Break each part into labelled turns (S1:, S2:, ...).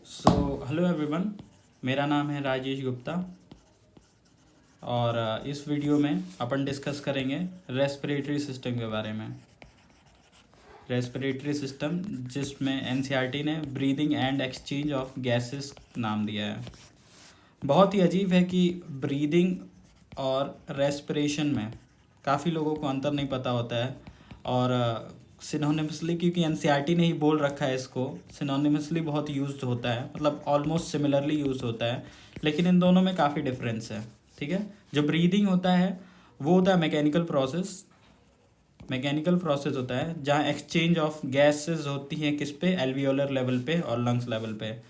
S1: So hello everyone, मेरा नाम है राजेश गुप्ता और इस वीडियो में अपन डिस्कस करेंगे रेस्पिरेटरी सिस्टम के बारे में। रेस्पिरेटरी सिस्टम जिसमें एनसीईआरटी ने breathing and exchange of gases नाम दिया है। बहुत ही अजीब है कि ब्रीदिंग और रेस्पिरेशन में काफ़ी लोगों को अंतर नहीं पता होता है और सिनोनिमसली, क्योंकि एनसीईआरटी ने ही बोल रखा है इसको, सिनोनिमसली बहुत यूज्ड होता है, मतलब ऑलमोस्ट सिमिलरली यूज होता है, लेकिन इन दोनों में काफ़ी डिफरेंस है। ठीक है, जो ब्रीदिंग होता है वो होता है मैकेनिकल प्रोसेस होता है जहाँ एक्सचेंज ऑफ गैसेस होती हैं किस पे, एल्वियोलर लेवल पे और लंग्स लेवल पे।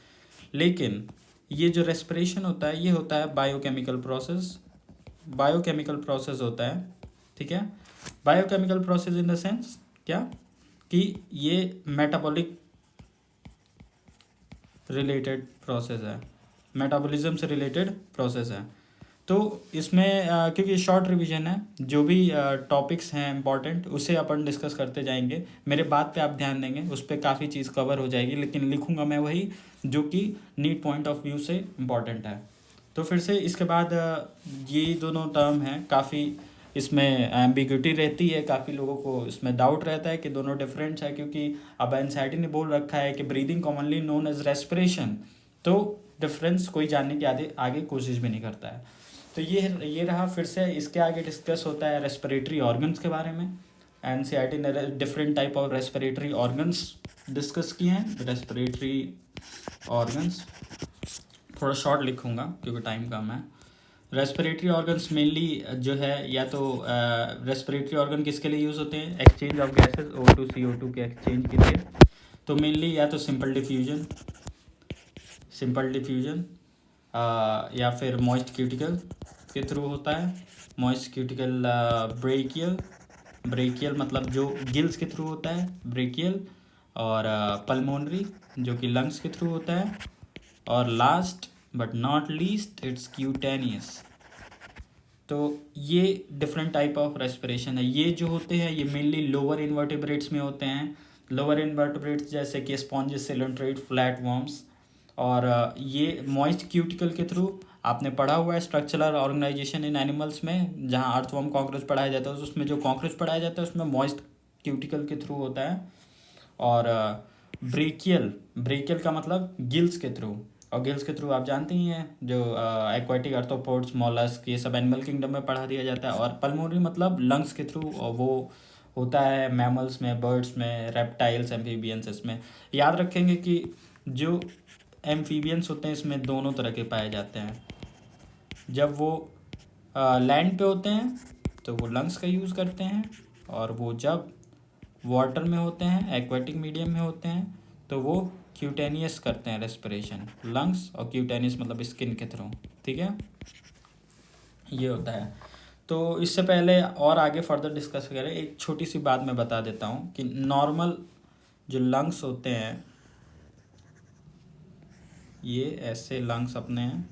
S1: लेकिन ये जो रेस्पिरेशन होता है ये होता है बायोकेमिकल प्रोसेस होता है। ठीक है, biochemical process in the sense क्या कि ये मेटाबॉलिक रिलेटेड प्रोसेस है, मेटाबॉलिज्म से रिलेटेड प्रोसेस है। तो इसमें क्योंकि शॉर्ट रिवीजन है, जो भी टॉपिक्स हैं इंपॉर्टेंट उसे अपन डिस्कस करते जाएंगे। मेरे बात पे आप ध्यान देंगे, उस पर काफ़ी चीज़ कवर हो जाएगी, लेकिन लिखूंगा मैं वही जो कि नीट पॉइंट ऑफ व्यू से इम्पॉर्टेंट है। तो फिर से इसके बाद ये दोनों टर्म हैं, काफ़ी इसमें एम्बिग्यूटी रहती है, काफ़ी लोगों को इसमें डाउट रहता है कि दोनों डिफरेंट है, क्योंकि अब एनसीईआरटी ने बोल रखा है कि breathing commonly known as respiration, तो डिफरेंस कोई जानने की आगे आगे कोशिश भी नहीं करता है। तो ये रहा। फिर से इसके आगे डिस्कस होता है रेस्पिरेटरी ऑर्गन्स के बारे में। एनसीईआरटी ने different type of respiratory organs discuss किए हैं। रेस्पिरेटरी ऑर्गन्स थोड़ा शॉर्ट लिखूंगा क्योंकि टाइम कम है। रेस्पिरेटरी ऑर्गन्स मेनली जो है, या तो रेस्पिरेटरी ऑर्गन किसके लिए यूज़ होते हैं, exchange of gases O2 CO2 के एक्सचेंज के लिए। तो मेनली या तो सिंपल डिफ्यूजन या फिर मॉइस्ट क्यूटिकल के थ्रू होता है। मॉइस्ट क्यूटिकल ब्रेकियल मतलब जो गिल्स के थ्रू होता है, ब्रेकियल। और पल्मोनरी जो कि लंग्स के थ्रू होता है। और last but not least it's cutaneous. तो ये डिफरेंट टाइप ऑफ रेस्पिरेशन है। ये जो होते हैं ये मेनली लोअर इन्वर्टिब्रेट्स में होते हैं। लोअर इन्वर्टिब्रेट्स जैसे कि स्पॉन्जिस, सिलेंट्रेट, फ्लैट वर्म्स। और ये मॉइस्ट क्यूटिकल के थ्रू आपने पढ़ा हुआ है स्ट्रक्चरल ऑर्गेनाइजेशन इन एनिमल्स में, जहाँ अर्थवर्म कॉकरोच पढ़ाया जाता है, उसमें जो कॉकरोच पढ़ाया जाता है उसमें मॉइस्ट क्यूटिकल के थ्रू होता है। और ब्रेकियल का मतलब गिल्स के थ्रू, और गिल्स के थ्रू आप जानते ही हैं जो एक्वाटिक आर्थ्रोपोड्स, मॉलस्क, ये सब एनिमल किंगडम में पढ़ा दिया जाता है। और पल्मोनरी मतलब लंग्स के थ्रू, और वो होता है मैमल्स में, बर्ड्स में, रेप्टाइल्स, एम्फीबियंस। इसमें याद रखेंगे कि जो एम्फीबियंस होते हैं इसमें दोनों तरह के पाए जाते हैं। जब वो लैंड पे होते हैं तो वो लंग्स का यूज़ करते हैं, और वो जब वाटर में होते हैं, एक्वेटिक मीडियम में होते हैं, तो वो क्यूटेनियस करते हैं रेस्पिरेशन, लंग्स और क्यूटेनियस मतलब स्किन के थ्रू। ठीक है, ये होता है। तो इससे पहले और आगे फर्दर डिस्कस करें, एक छोटी सी बात मैं बता देता हूँ कि नॉर्मल जो लंग्स होते हैं, ये ऐसे लंग्स अपने हैं,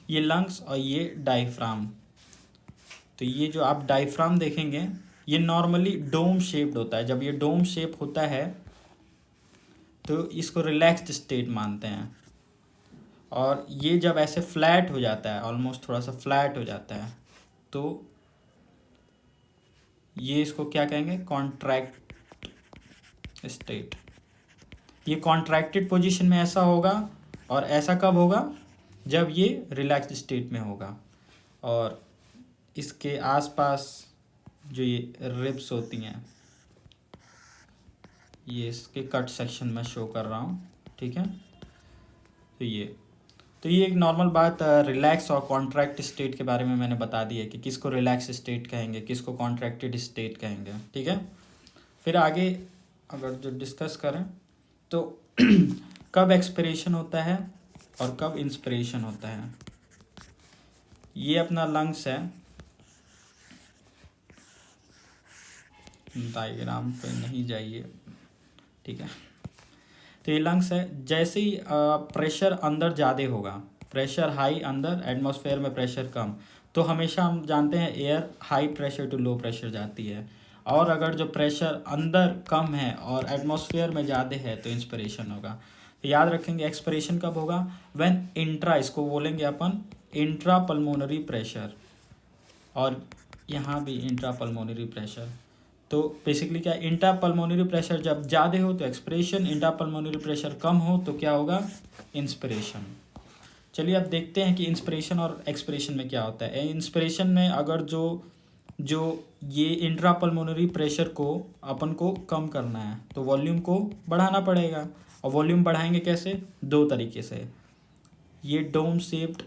S1: ये लंग्स और ये डायफ्राम। तो ये जो आप डायफ्राम देखेंगे ये नॉर्मली डोम शेप्ड होता है। जब ये डोम शेप होता है तो इसको रिलैक्स्ड स्टेट मानते हैं। और ये जब ऐसे फ्लैट हो जाता है, ऑलमोस्ट थोड़ा सा फ्लैट हो जाता है, तो ये इसको क्या कहेंगे, कॉन्ट्रैक्ट स्टेट। ये कॉन्ट्रैक्टेड पोजीशन में ऐसा होगा, और ऐसा कब होगा, जब ये रिलैक्स्ड स्टेट में होगा। और इसके आसपास जो ये रिब्स होती हैं, ये इसके कट सेक्शन में शो कर रहा हूँ। ठीक है, तो ये एक नॉर्मल बात रिलैक्स और कॉन्ट्रैक्ट स्टेट के बारे में मैंने बता दी है कि किसको रिलैक्स स्टेट कहेंगे, किसको कॉन्ट्रैक्टेड स्टेट कहेंगे। ठीक है, फिर आगे अगर जो डिस्कस करें तो कब एक्सपिरेशन होता है और कब इंस्पिरेशन होता है। ये अपना लंग्स है, डायग्राम पे नहीं जाइए। ठीक है, तो ये लंग्स है। जैसे ही प्रेशर अंदर ज़्यादा होगा, प्रेशर हाई अंदर, एटमॉस्फेयर में प्रेशर कम, तो हमेशा हम जानते हैं air high pressure to low pressure जाती है। और अगर जो प्रेशर अंदर कम है और एटमॉस्फेयर में ज़्यादा है तो इंस्पिरेशन होगा। याद रखेंगे एक्सपिरेशन कब होगा, व्हेन इंट्रा, इसको बोलेंगे अपन इंट्रा पल्मोनरी प्रेशर, और यहाँ भी इंट्रा पल्मोनरी प्रेशर। तो बेसिकली क्या, इंट्रा पल्मोनरी प्रेशर जब ज़्यादा हो तो एक्सपिरेशन, इंट्रा पल्मोनरी प्रेशर कम हो तो क्या होगा, इंस्पिरेशन। चलिए अब देखते हैं कि इंस्पिरेशन और एक्सपिरेशन में क्या होता है। इंस्पिरेशन में अगर जो ये इंट्रा पल्मोनरी प्रेशर को अपन को कम करना है तो वॉल्यूम को बढ़ाना पड़ेगा, और वॉल्यूम बढ़ाएंगे कैसे, दो तरीके से। ये डोम शेप्ड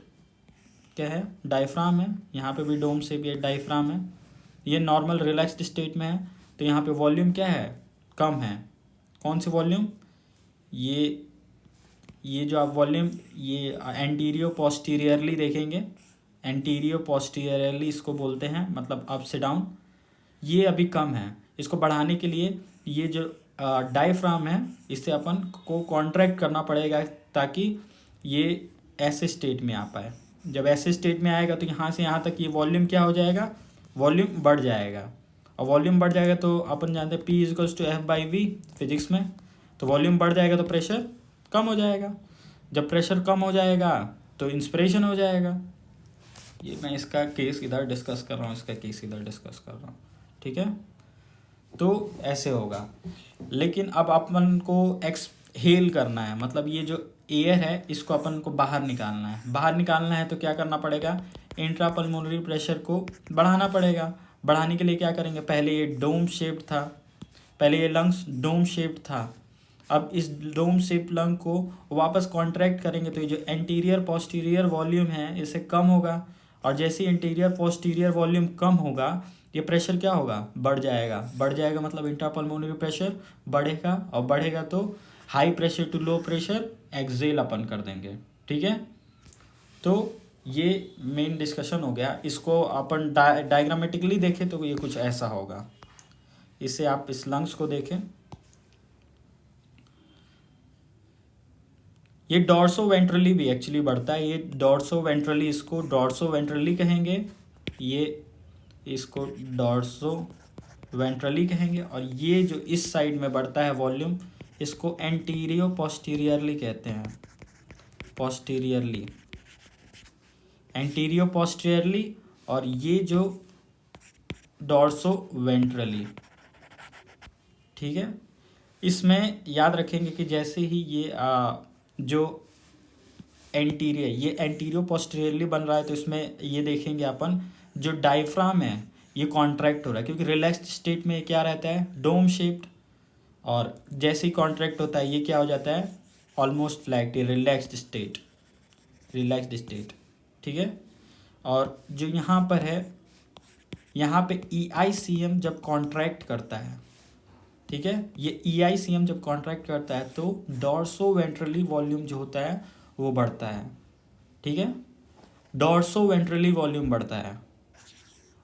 S1: क्या है, डायफ्राम है, यहाँ पे भी डोम शेप ये डायफ्राम है। ये नॉर्मल रिलैक्स्ड स्टेट में है, तो यहाँ पे वॉल्यूम क्या है, कम है। कौन सी वॉल्यूम, ये जो आप वॉल्यूम ये एंटीरियो पोस्टीरियरली देखेंगे, एंटीरियो पोस्टीरियरली इसको बोलते हैं, मतलब अप से डाउन, ये अभी कम है। इसको बढ़ाने के लिए ये जो डायफ्राम है इससे अपन को कॉन्ट्रैक्ट करना पड़ेगा ताकि ये ऐसे स्टेट में आ पाए। जब ऐसे स्टेट में आएगा तो यहाँ से यहाँ तक ये वॉल्यूम क्या हो जाएगा, वॉल्यूम बढ़ जाएगा। और वॉल्यूम बढ़ जाएगा तो अपन जानते हैं P=F/V फिजिक्स में, तो वॉल्यूम बढ़ जाएगा तो प्रेशर कम हो जाएगा। जब प्रेशर कम हो जाएगा तो इंस्पिरेशन हो जाएगा। ये मैं इसका केस इधर डिस्कस कर रहा हूँ, इसका केस इधर डिस्कस कर रहा हूँ, ठीक है। तो ऐसे होगा, लेकिन अब अपन को एक्सहेल करना है, मतलब ये जो एयर है इसको अपन को बाहर निकालना है। बाहर निकालना है तो क्या करना पड़ेगा, इंट्रा पल्मोनरी प्रेशर को बढ़ाना पड़ेगा। बढ़ाने के लिए क्या करेंगे, पहले ये डोम शेप्ड था, पहले ये लंग्स डोम शेप्ड था, अब इस डोम शेप लंग को वापस कॉन्ट्रैक्ट करेंगे तो ये जो एंटीरियर पोस्टीरियर वॉल्यूम है इससे कम होगा, और जैसे इंटीरियर पोस्टीरियर वॉल्यूम कम होगा ये प्रेशर क्या होगा, बढ़ जाएगा। बढ़ जाएगा मतलब इंट्रापल्मोनरी प्रेशर बढ़ेगा, और बढ़ेगा तो high pressure to low pressure एक्सेल अपन कर देंगे, ठीक है। तो ये मेन डिस्कशन हो गया। इसको अपन डायग्रामेटिकली देखें तो ये कुछ ऐसा होगा। इससे आप इस लंग्स को देखें, ये डॉर्सो वेंट्रली भी एक्चुअली बढ़ता है। ये डॉर्सो वेंट्रली, इसको डॉर्सो वेंट्रली कहेंगे, ये इसको डॉर्सो वेंट्रली कहेंगे। और ये जो इस साइड में बढ़ता है वॉल्यूम, इसको एंटीरियो पोस्टीरियरली कहते हैं, पोस्टीरियरली, एंटीरियो पोस्टीरियरली। और ये जो डॉर्सो वेंट्रली, ठीक है। इसमें याद रखेंगे कि जैसे ही ये जो एंटीरियर, ये एंटीरियो पोस्टीरियरली बन रहा है तो इसमें ये देखेंगे अपन जो डायफ्राम है ये कॉन्ट्रैक्ट हो रहा है, क्योंकि रिलैक्स्ड स्टेट में क्या रहता है, डोम शेप्ड, और जैसे ही कॉन्ट्रैक्ट होता है ये क्या हो जाता है, ऑलमोस्ट फ्लैट, ये रिलैक्स्ड स्टेट, रिलैक्स्ड स्टेट, ठीक है। और जो यहाँ पर है, यहाँ पे EICM जब कॉन्ट्रैक्ट करता है, ठीक है, ये EICM जब कॉन्ट्रैक्ट करता है तो डॉर्सो वेंट्रली वॉल्यूम जो होता है वो बढ़ता है, ठीक है। डॉर्सो वेंट्रली वॉल्यूम बढ़ता है।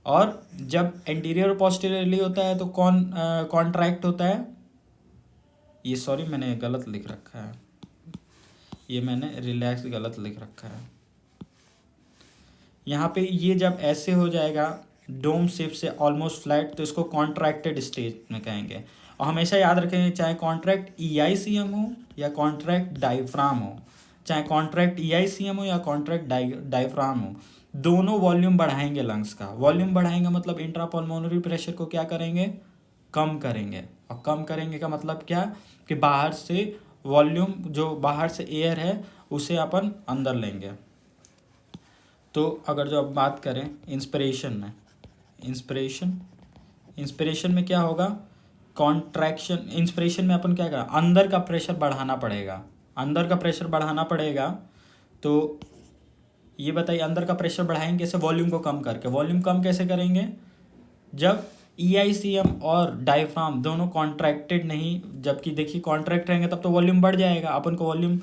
S1: और जब एंटीरियर पोस्टीरियरली होता है तो कौन कॉन्ट्रैक्ट होता है, ये सॉरी मैंने गलत लिख रखा है, ये मैंने रिलैक्स गलत लिख रखा है। यहाँ पे ये जब ऐसे हो जाएगा डोम शेप से ऑलमोस्ट फ्लैट तो इसको कॉन्ट्रैक्टेड स्टेट में कहेंगे। और हमेशा याद रखेंगे, चाहे कॉन्ट्रैक्ट EICM हो या कॉन्ट्रैक्ट डायफ्राम हो, चाहे कॉन्ट्रैक्ट EICM हो या कॉन्ट्रैक्ट डायफ्राम हो, दोनों वॉल्यूम बढ़ाएंगे लंग्स का। वॉल्यूम बढ़ाएंगे मतलब इंट्रापल्मोनरी प्रेशर को क्या करेंगे, कम करेंगे। और कम करेंगे का मतलब क्या, कि बाहर से वॉल्यूम, जो बाहर से एयर है उसे अपन अंदर लेंगे। तो अगर जो अब बात करें इंस्पिरेशन में, इंस्पिरेशन में क्या होगा, कॉन्ट्रैक्शन। इंस्पिरेशन में अपन क्या करें, अंदर का प्रेशर बढ़ाना पड़ेगा, अंदर का प्रेशर बढ़ाना पड़ेगा। तो ये बताइए अंदर का प्रेशर बढ़ाएंगे कैसे, वॉल्यूम को कम करके। वॉल्यूम कम कैसे करेंगे, जब EICM और डायफ्राम दोनों कॉन्ट्रैक्टेड नहीं, जबकि देखिए कॉन्ट्रैक्ट रहेंगे तब तो वॉल्यूम बढ़ जाएगा। अपन को वॉल्यूम,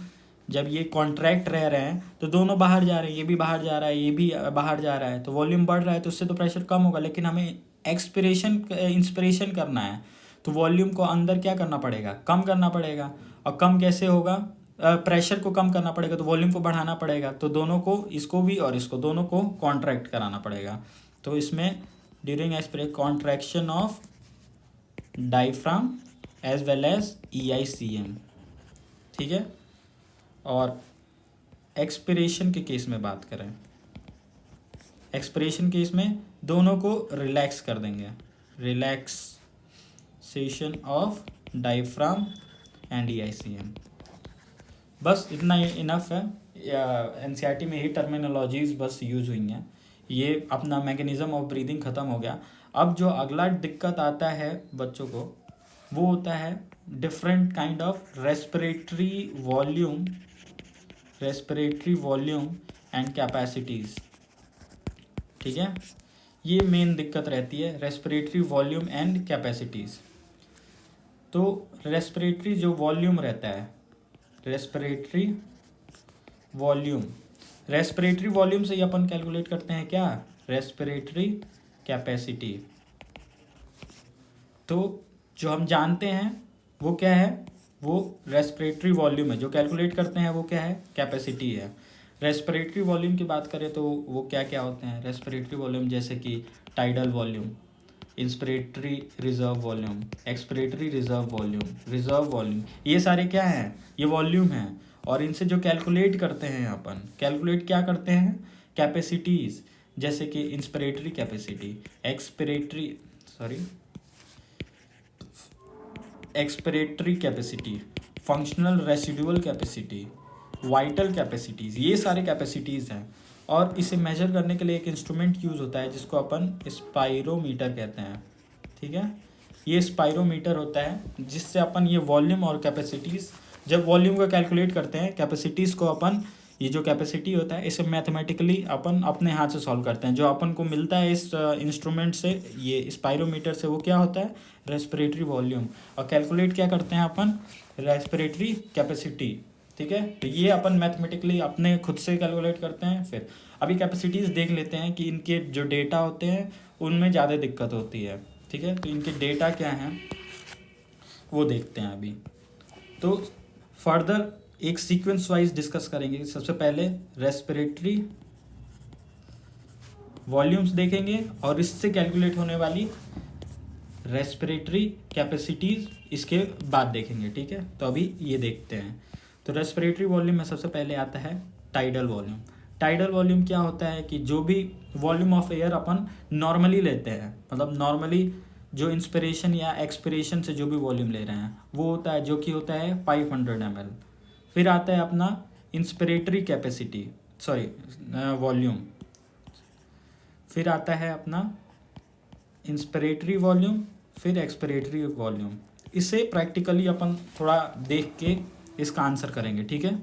S1: जब ये कॉन्ट्रैक्ट रह रहे हैं तो दोनों बाहर जा रहे हैं, ये भी बाहर जा रहा है, ये भी बाहर जा रहा है, तो वॉल्यूम बढ़ रहा है, तो उससे तो प्रेशर कम होगा। लेकिन हमें इंस्पिरेशन करना है तो वॉल्यूम को अंदर क्या करना पड़ेगा, कम करना पड़ेगा। और कम कैसे होगा, प्रेशर को कम करना पड़ेगा तो वॉल्यूम को बढ़ाना पड़ेगा। तो दोनों को, इसको भी और इसको, दोनों को कॉन्ट्रैक्ट कराना पड़ेगा। तो इसमें during contraction of diaphragm as well as EICM, ठीक है। और एक्सपिरेशन के केस में बात करें, एक्सपिरेशन केस में दोनों को रिलैक्स कर देंगे, relaxation of diaphragm and EICM। बस इतना इनफ है। NCERT में ही टर्मिनोलॉजीज बस यूज़ हुई हैं। ये अपना मैकेनिज़्म ऑफ ब्रीदिंग ख़त्म हो गया। अब जो अगला दिक्कत आता है बच्चों को वो होता है different kind of respiratory volume and capacities. ठीक है, ये मेन दिक्कत रहती है, रेस्पिरेटरी वॉल्यूम एंड कैपेसिटीज़। तो रेस्पिरेटरी जो वॉल्यूम रहता है, रेस्पिरेटरी वॉल्यूम से ही अपन कैलकुलेट करते हैं क्या, रेस्पिरेटरी कैपेसिटी। तो जो हम जानते हैं वो क्या है, वो रेस्पिरेटरी वॉल्यूम है। जो कैलकुलेट करते हैं वो क्या है, कैपेसिटी है। रेस्पिरेटरी वॉल्यूम की बात करें तो वो क्या क्या होते हैं रेस्पिरेटरी वॉल्यूम, जैसे कि tidal volume, inspiratory reserve volume, expiratory reserve volume, ये सारे क्या हैं, ये वॉल्यूम हैं। और इनसे जो कैलकुलेट करते हैं अपन, कैलकुलेट क्या करते हैं, कैपेसिटीज़, जैसे कि inspiratory capacity, expiratory capacity, functional residual capacity, vital capacities, ये सारे कैपेसिटीज़ हैं। और इसे मेजर करने के लिए एक इंस्ट्रूमेंट यूज़ होता है जिसको अपन स्पायरोमीटर कहते हैं। ठीक है, ये स्पायरोमीटर होता है जिससे अपन ये वॉल्यूम और कैपेसिटीज़, जब वॉल्यूम को कैलकुलेट करते हैं, कैपेसिटीज़ को अपन, ये जो कैपेसिटी होता है इसे मैथमेटिकली अपन अपने हाथ से सॉल्व करते हैं। जो अपन को मिलता है इस इंस्ट्रूमेंट से, ये स्पायरोमीटर से, वो क्या होता है, रेस्पिरेटरी वॉल्यूम। और कैलकुलेट क्या करते हैं अपन, रेस्पिरेटरी कैपेसिटी। ठीक है, तो ये अपन मैथमेटिकली अपने खुद से कैलकुलेट करते हैं। फिर अभी कैपेसिटीज़ देख लेते हैं कि इनके जो डेटा होते हैं उनमें ज़्यादा दिक्कत होती है। ठीक है, तो इनके डेटा क्या हैं वो देखते हैं अभी। तो फर्दर एक सीक्वेंस वाइज डिस्कस करेंगे। सबसे पहले रेस्पिरेटरी वॉल्यूम्स देखेंगे और इससे कैलकुलेट होने वाली रेस्पिरेटरी कैपेसिटीज़ इसके बाद देखेंगे। ठीक है, तो अभी ये देखते हैं। तो रेस्पिरेटरी वॉल्यूम में सबसे पहले आता है टाइडल वॉल्यूम। टाइडल वॉल्यूम क्या होता है कि जो भी volume of air upon normally लेते हैं, मतलब नॉर्मली जो इंस्पिरेशन या एक्सपिरेशन से जो भी वॉल्यूम ले रहे हैं वो होता है, जो कि होता है 500 ml। फिर आता है अपना इंस्पिरेटरी कैपेसिटी, वॉल्यूम। फिर आता है अपना इंस्पिरेटरी वॉल्यूम, फिर एक्सपिरेटरी वॉल्यूम। इसे प्रैक्टिकली अपन थोड़ा देख के इसका आंसर करेंगे। ठीक है,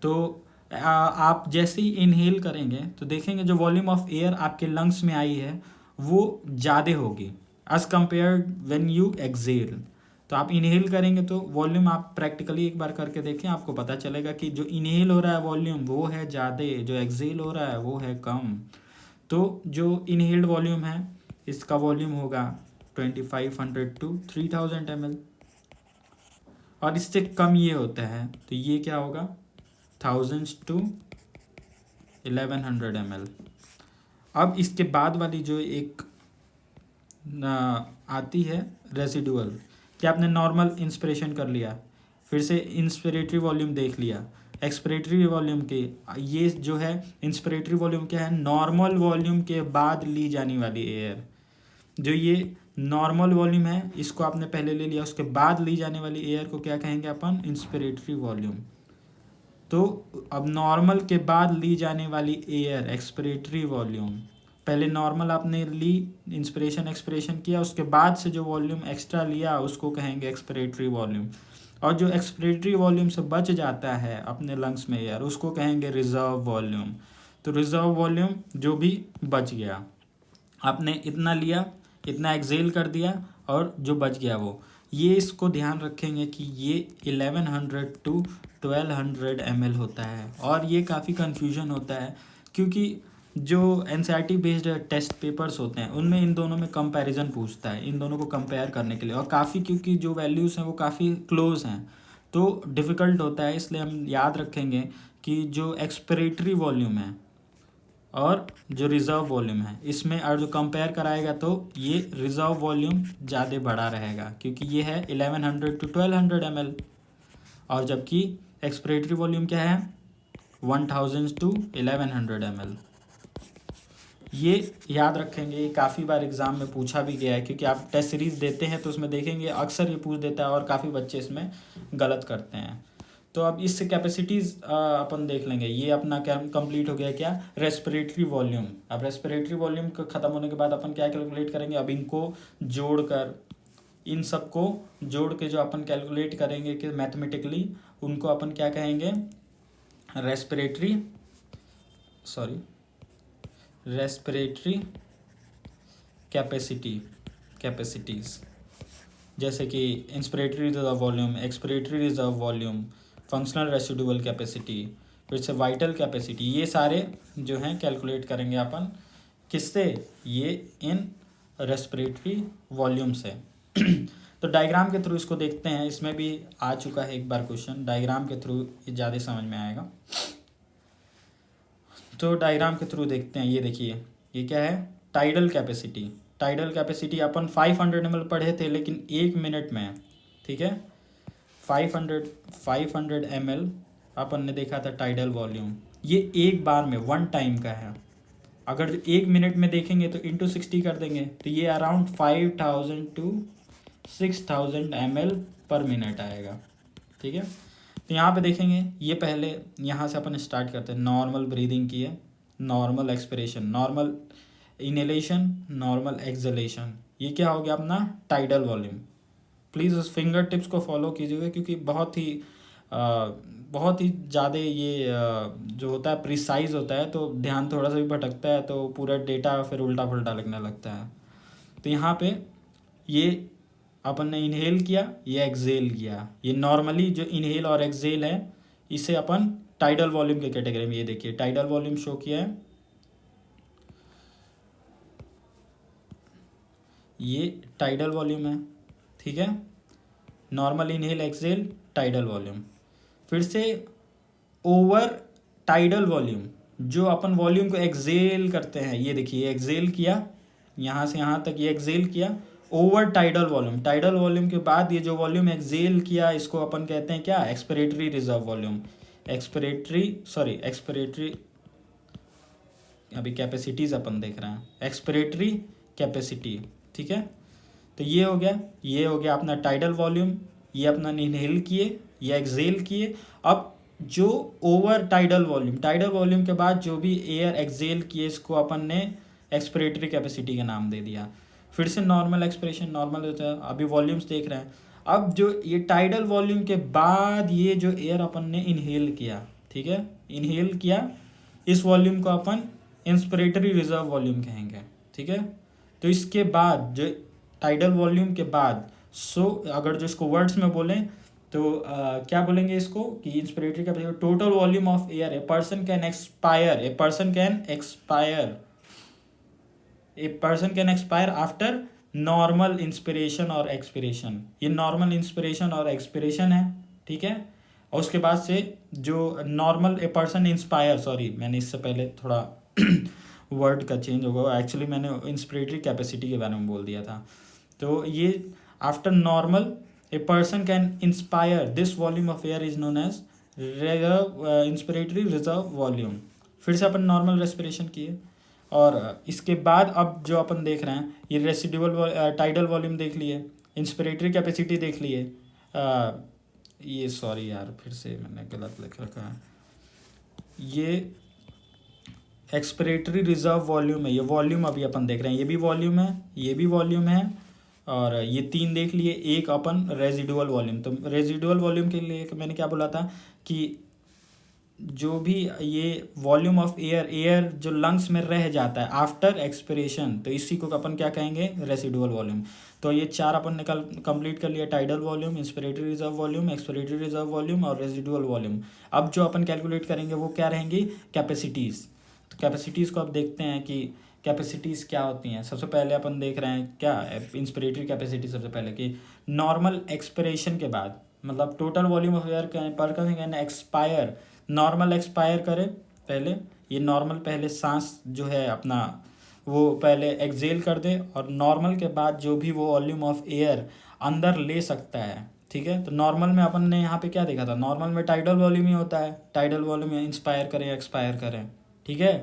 S1: तो आप जैसे ही इनहेल करेंगे तो देखेंगे जो वॉल्यूम ऑफ एयर आपके लंग्स में आई है वो ज़्यादा होगी as compare when you exhale. तो आप इनहेल करेंगे तो वॉल्यूम आप प्रैक्टिकली एक बार करके देखें, आपको पता चलेगा कि जो इनहेल हो रहा है वॉल्यूम वो है ज़्यादा, जो एक्सेल हो रहा है वो है कम। तो जो इनहेल्ड वॉल्यूम है इसका वॉल्यूम होगा 2500 to 3000 ml, और इससे कम ये होता है तो ये क्या होगा 1000 to 1100 ml। अब इसके बाद वाली जो एक आती है रेसिडुअल, कि आपने नॉर्मल इंस्पिरेशन कर लिया, फिर से इंस्पिरेटरी वॉल्यूम देख लिया, एक्सपिरेटरी वॉल्यूम के, ये जो है इंस्पिरेटरी वॉल्यूम क्या है, नॉर्मल वॉल्यूम के बाद ली जाने वाली एयर। जो ये नॉर्मल वॉल्यूम है इसको आपने पहले ले लिया, उसके बाद ली जाने वाली एयर को क्या कहेंगे अपन, इंस्पिरेटरी वॉल्यूम। तो अब नॉर्मल के बाद ली जाने वाली एयर एक्सपिरेटरी वॉल्यूम, पहले नॉर्मल आपने ली, इंस्पिरेशन एक्सपिरेशन किया, उसके बाद से जो वॉल्यूम एक्स्ट्रा लिया उसको कहेंगे एक्सपिरेटरी वॉल्यूम। और जो एक्सपिरेटरी वॉल्यूम से बच जाता है अपने लंग्स में एयर उसको कहेंगे रिजर्व वॉल्यूम। तो रिजर्व वॉल्यूम जो भी बच गया, आपने इतना लिया, इतना एक्सेल कर दिया और जो बच गया वो, ये इसको ध्यान रखेंगे कि ये 1100 to 1200 ml होता है। और ये काफ़ी कन्फ्यूजन होता है क्योंकि जो NCERT बेस्ड टेस्ट पेपर्स होते हैं उनमें इन दोनों में कंपैरिजन पूछता है, इन दोनों को कंपेयर करने के लिए, और काफ़ी क्योंकि जो वैल्यूज़ हैं वो काफ़ी क्लोज हैं तो डिफ़िकल्ट होता है। इसलिए हम याद रखेंगे कि जो एक्सपिरेटरी वॉल्यूम है और जो रिज़र्व वॉल्यूम है इसमें और जो कंपेयर कराएगा तो ये रिज़र्व वॉल्यूम ज़्यादा बड़ा रहेगा क्योंकि ये है 1100 to 1200 ml, और जबकि एक्सपिरेटरी वॉल्यूम क्या है 1000 to 1100 ml। ये याद रखेंगे, ये काफ़ी बार एग्ज़ाम में पूछा भी गया है, क्योंकि आप टेस्ट सीरीज़ देते हैं तो उसमें देखेंगे अक्सर ये पूछ देता है और काफ़ी बच्चे इसमें गलत करते हैं। तो अब इससे कैपेसिटीज़ अपन देख लेंगे। ये अपना क्या कंप्लीट हो गया, क्या रेस्पिरेटरी वॉल्यूम। अब रेस्पिरेटरी वॉल्यूम ख़त्म होने के बाद अपन क्या कैलकुलेट करेंगे, अब इनको जोड़कर, इन सब को जोड़ के जो अपन कैलकुलेट करेंगे कि मैथमेटिकली, उनको अपन क्या कहेंगे, रेस्पिरेटरी कैपेसिटीज़। जैसे कि inspiratory reserve volume, expiratory reserve volume, functional residual capacity, फिर से वाइटल कैपेसिटी, ये सारे जो हैं कैलकुलेट करेंगे अपन किससे, ये इन रेस्पिरेटरी वॉल्यूम से। तो डायग्राम के थ्रू इसको देखते हैं, इसमें भी आ चुका है एक बार क्वेश्चन, डायग्राम के थ्रू ये ज़्यादा समझ में आएगा। तो डायग्राम के थ्रू देखते हैं। ये देखिए, ये क्या है, टाइडल कैपेसिटी। टाइडल कैपेसिटी अपन 500 ml पढ़े थे, लेकिन 1 मिनट में, ठीक है, 500 ml अपन ने देखा था टाइडल वॉल्यूम। ये एक बार में वन टाइम का है। अगर 1 मिनट में देखेंगे तो इंटू 60 कर देंगे तो ये अराउंड 5000 to 6000 ml पर मिनट आएगा, ठीक है। तो यहाँ पे देखेंगे, ये पहले यहाँ से अपन स्टार्ट करते हैं। नॉर्मल ब्रीदिंग की है, normal expiration, normal inhalation, normal exhalation. ये क्या हो गया अपना टाइडल वॉल्यूम। प्लीज़ उस फिंगर टिप्स को फॉलो कीजिएगा, क्योंकि बहुत ही ज़्यादा ये जो होता है प्रिसाइज होता है, तो ध्यान थोड़ा सा भी भटकता है तो पूरा डेटा फिर उल्टा पुल्टा लगने लगता है। तो यहाँ पे ये अपन ने इनहेल किया, ये एक्सेल किया। ये नॉर्मली जो इनहेल और एक्सेल है, इसे अपन टाइडल वॉल्यूम के कैटेगरी में, ये देखिए टाइडल वॉल्यूम शो किया है, ये टाइडल वॉल्यूम है, ठीक है। Normal inhale exhale tidal volume. फिर से ओवर टाइडल वॉल्यूम, जो अपन वॉल्यूम को एक्सेल करते हैं, ये देखिए एक्सेल किया, यहाँ से यहाँ तक ये एक्सेल किया, over tidal volume. Tidal volume के बाद ये जो वॉल्यूम एक्सेल किया, इसको अपन कहते हैं क्या, एक्सपिरेटरी रिजर्व वॉल्यूम। एक्सपिरेटरी अभी कैपेसिटीज अपन देख रहे हैं, एक्सपिरेटरी कैपेसिटी, ठीक है। तो ये हो गया अपना टाइडल वॉल्यूम। ये अपना इनहेल किए, ये एक्सेल किए। अब जो ओवर टाइडल वॉल्यूम के बाद जो भी एयर एक्सेल किए, इसको अपन ने एक्सपिरेटरी कैपेसिटी का नाम दे दिया। फिर से नॉर्मल एक्सप्रेशन, नॉर्मल होता है, अभी वॉल्यूम्स देख रहे हैं। अब जो ये टाइडल वॉल्यूम के बाद ये जो एयर अपन ने इनहेल किया, ठीक है, इनहेल किया, इस वॉल्यूम को अपन इंस्पिरेटरी रिजर्व वॉल्यूम कहेंगे, ठीक है। तो इसके बाद जो टाइडल वॉल्यूम के बाद, अगर जो इसको वर्ड्स में बोलें तो क्या बोलेंगे इसको, कि इंस्पिरेटरी का total volume of air A person can expire after normal inspiration और एक्सपिरेशन। ये नॉर्मल इंस्पिरेशन और एक्सपिरेशन है, ठीक है। और उसके बाद से जो normal a person inspire, sorry मैंने इससे पहले थोड़ा वर्ड का चेंज होगा, एक्चुअली मैंने इंस्पिरेटरी कैपेसिटी के बारे में बोल दिया था। तो ये after normal a person can inspire, this volume of air is known as inspiratory reserve volume. फिर से अपन नॉर्मल रेस्पिरेशन किए, और इसके बाद अब जो अपन देख रहे हैं, ये रेसिडुअल टाइडल वॉल्यूम देख लिए, इंस्पिरेटरी कैपेसिटी देख लिए, ये सॉरी यार फिर से मैंने गलत लिख रखा है, ये एक्सपिरेटरी रिजर्व वॉल्यूम है। ये वॉल्यूम अभी अपन देख रहे हैं, ये भी वॉल्यूम है, ये भी वॉल्यूम है, और ये तीन देख लिए। एक अपन रेजिडुअल वॉल्यूम। तो रेजिडुअल वॉल्यूम के लिए मैंने क्या बोला था कि जो भी ये वॉल्यूम ऑफ एयर जो लंग्स में रह जाता है आफ्टर एक्सपिरेशन, तो इसी को अपन क्या कहेंगे, रेसिडुअल वॉल्यूम। तो ये चार अपन ने कंप्लीट कर लिया, tidal volume, inspiratory reserve volume, expiratory reserve volume और रेसिडुअल वॉल्यूम। अब जो अपन कैलकुलेट करेंगे वो क्या रहेंगी, कैपेसिटीज़। तो कैपेसिटीज़ को अब देखते हैं कि कैपेसिटीज़ क्या होती हैं। सबसे पहले अपन देख रहे हैं क्या, इंस्पिरेटरी कैपेसिटी सबसे पहले कि नॉर्मल एक्सपिरेशन के बाद, मतलब टोटल वॉल्यूम ऑफ एयर पर कैन एक्सपायर, नॉर्मल एक्सपायर करे पहले, ये नॉर्मल पहले सांस जो है अपना वो पहले एक्सेल कर दे, और नॉर्मल के बाद जो भी वो वॉल्यूम ऑफ एयर अंदर ले सकता है, ठीक है। तो नॉर्मल में अपन ने यहाँ पे क्या देखा था, नॉर्मल में टाइडल वॉल्यूम ही होता है, टाइडल वॉल्यूम इंस्पायर करें एक्सपायर करें, ठीक है।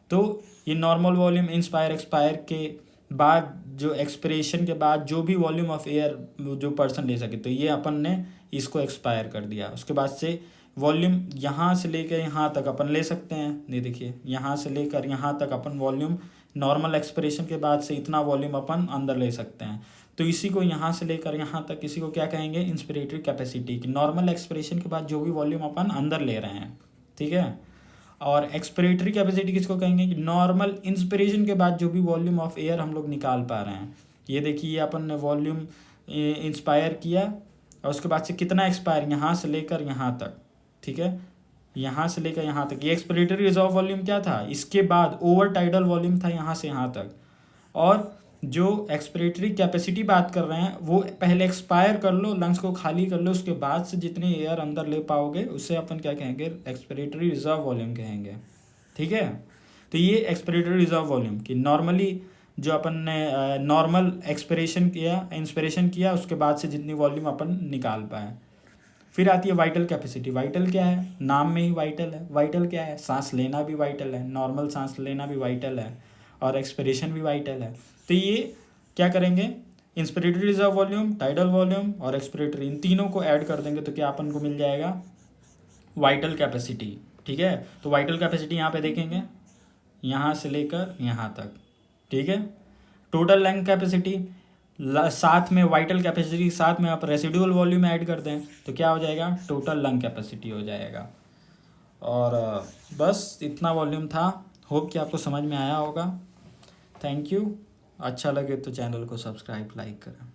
S1: तो ये नॉर्मल वॉल्यूम इंस्पायर एक्सपायर के बाद जो एक्सपिरेशन के बाद जो भी वॉल्यूम ऑफ एयर जो पर्सन ले सके, तो ये अपन ने इसको एक्सपायर कर दिया। उसके बाद से वॉल्यूम यहाँ से लेकर यहाँ तक अपन ले सकते हैं, ये देखिए यहाँ से लेकर यहाँ तक अपन वॉल्यूम नॉर्मल एक्सपिरेशन के बाद से इतना वॉल्यूम अपन अंदर ले सकते हैं। तो इसी को यहाँ से लेकर यहाँ तक इसी को क्या कहेंगे, इंस्पिरेटरी कैपेसिटी की नॉर्मल एक्सपिरेशन के बाद जो भी वॉल्यूम अपन अंदर ले रहे हैं, ठीक है। और एक्सपिरेटरी कैपेसिटी किसको कहेंगे, कि नॉर्मल इंस्पिरेशन के बाद जो भी वॉल्यूम ऑफ एयर हम लोग निकाल पा रहे हैं। ये देखिए ये अपन ने वॉल्यूम इंस्पायर किया और उसके बाद से कितना एक्सपायर, यहाँ से लेकर यहाँ तक, ठीक है, यहाँ से लेकर यहाँ तक। ये एक्सपिरेटरी रिजर्व वॉल्यूम क्या था, इसके बाद ओवर टाइडल वॉल्यूम था यहाँ से यहाँ तक। और जो एक्सपिरेटरी कैपेसिटी बात कर रहे हैं वो पहले एक्सपायर कर लो, लंग्स को खाली कर लो, उसके बाद से जितनी एयर अंदर ले पाओगे उसे अपन क्या कहेंगे, एक्सपिरेटरी रिजर्व वॉल्यूम कहेंगे, ठीक है। तो ये एक्सपिरेटरी रिजर्व वॉल्यूम की नॉर्मली जो अपन ने नॉर्मल एक्सपिरेशन किया, इंस्पिरेशन किया, उसके बाद से जितनी वॉल्यूम अपन निकाल पाए। फिर आती है वाइटल कैपेसिटी। वाइटल क्या है, नाम में ही वाइटल है। वाइटल क्या है, सांस लेना भी वाइटल है, नॉर्मल सांस लेना भी वाइटल है और एक्सपिरेशन भी वाइटल है। तो ये क्या करेंगे, inspiratory reserve volume, tidal volume और एक्सपिरेटरी, इन तीनों को ऐड कर देंगे तो क्या अपन को मिल जाएगा, वाइटल कैपेसिटी, ठीक है। तो वाइटल कैपेसिटी यहाँ पे देखेंगे यहाँ से लेकर यहाँ तक, ठीक है। टोटल लंग कैपेसिटी साथ में वाइटल कैपेसिटी साथ में आप रेसिडुअल वॉल्यूम ऐड कर दें तो क्या हो जाएगा, टोटल लंग कैपेसिटी हो जाएगा। और बस इतना वॉल्यूम था। होप कि आपको समझ में आया होगा। Thank you. अच्छा लगे तो चैनल को सब्सक्राइब लाइक करें।